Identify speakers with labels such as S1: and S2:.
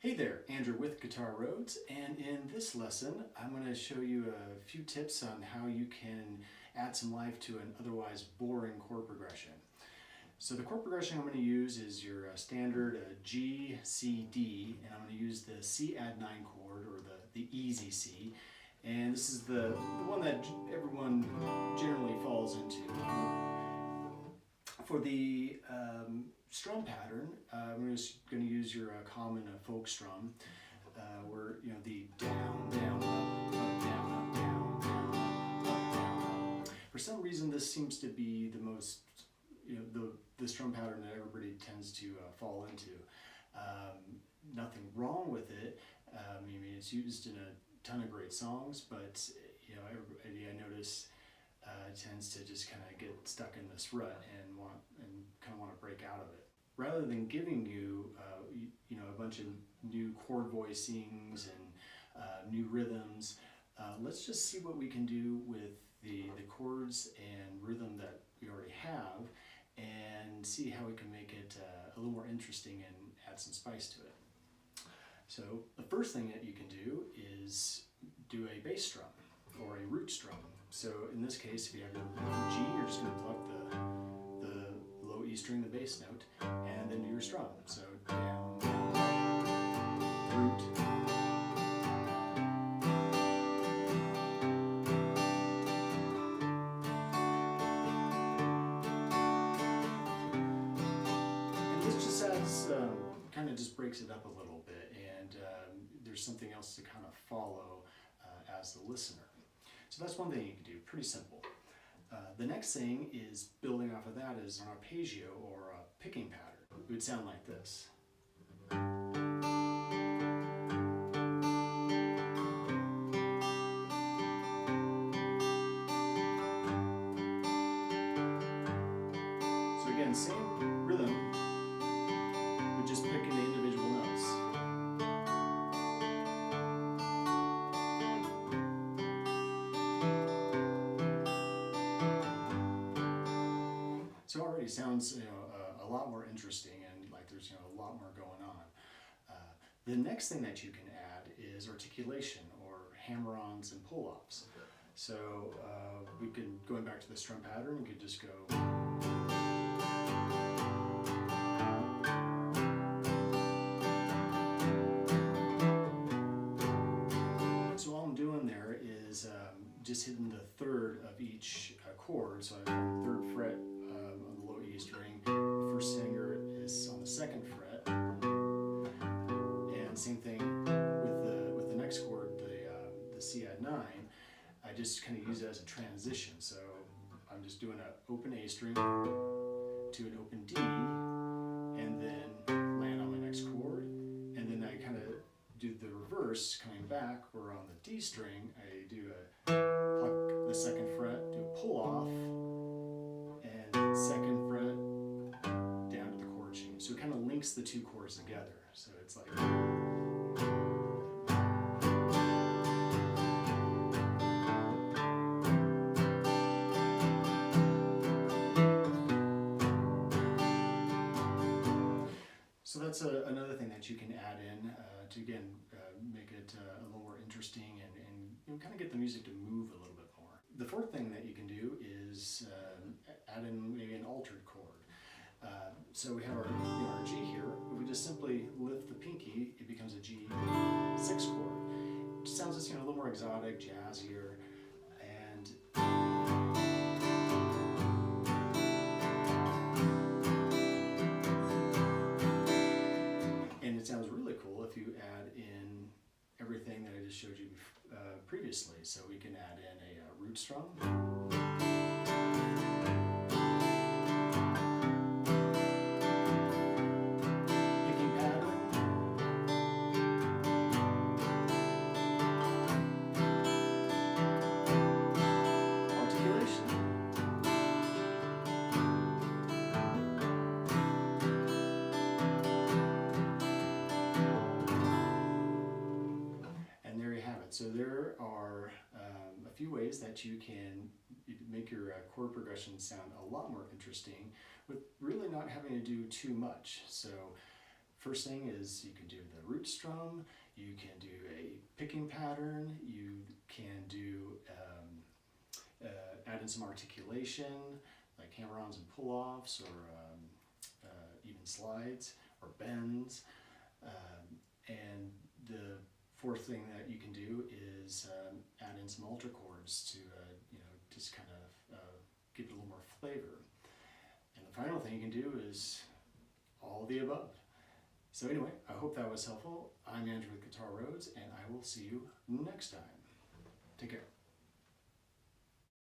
S1: Hey there, Andrew with Guitar Roads, and in this lesson I'm going to show you a few tips on how you can add some life to an otherwise boring chord progression. So the chord progression I'm going to use is your standard G, C, D, and I'm going to use the C add 9 chord, or the easy C, and this is the one that everyone generally falls into. For the strum pattern, we're just going to use your common folk strum, where the down, down, up, down, up, down, down, up, down, up. For some reason, this seems to be the most, the strum pattern that everybody tends to fall into. Nothing wrong with it. I mean, it's used in a ton of great songs, but everybody I notice tends to just kind of get stuck in this rut and kind of want to break out of it. Rather than giving you a bunch of new chord voicings and new rhythms, let's just see what we can do with the chords and rhythm that we already have, and see how we can make it a little more interesting and add some spice to it. So the first thing that you can do is do a bass strum or a root strum. So in this case, if you have your G, you're just going to pluck the low E string, the bass note, and then do your strum. So down, root, and this just adds, kind of just breaks it up a little bit, and there's something else to kind of follow as the listener. So that's one thing you can do, pretty simple. The next thing is, building off of that, is an arpeggio or a picking pattern. It would sound like this. So again, same rhythm, but just picking the individual notes. So it already sounds a lot more interesting, and like there's a lot more going on. The next thing that you can add is articulation, or hammer-ons and pull-offs. So we can, going back to the strum pattern, we could just go. So all I'm doing there is just hitting the third of each chord. So I have the third fret on the low E string. The first finger is on the second fret, and same thing with the next chord, the C add 9. I just kind of use it as a transition. So I'm just doing an open A string to an open D, and then land on my next chord, and then I kind of do the reverse, coming back, where on the D string I do a pluck the second fret, do a pull off, and second fret down to the chord change. So it kind of links the two chords together. So it's like. So that's another thing that you can add in to, again, make it a little more interesting and kind of get the music to move a little bit more. The fourth thing that you can do is add in maybe an altered chord. So we have our G here. If we just simply lift the pinky, it becomes a G6 chord. It sounds just a little more exotic, jazzier, and it sounds really cool if you add in everything that I just showed you previously. So we can add in a root strum, picking pattern, articulation, and there you have it. So there are a few ways that you can make your chord progression sound a lot more interesting with really not having to do too much. So first thing is you can do the root strum, you can do a picking pattern, you can do add in some articulation, like hammer-ons and pull-offs, or even slides or bends. And the fourth thing that you can do is add in some alter chords to just kind of give it a little more flavor. And the final thing you can do is all of the above. So anyway, I hope that was helpful. I'm Andrew with Guitar Roads, and I will see you next time. Take care.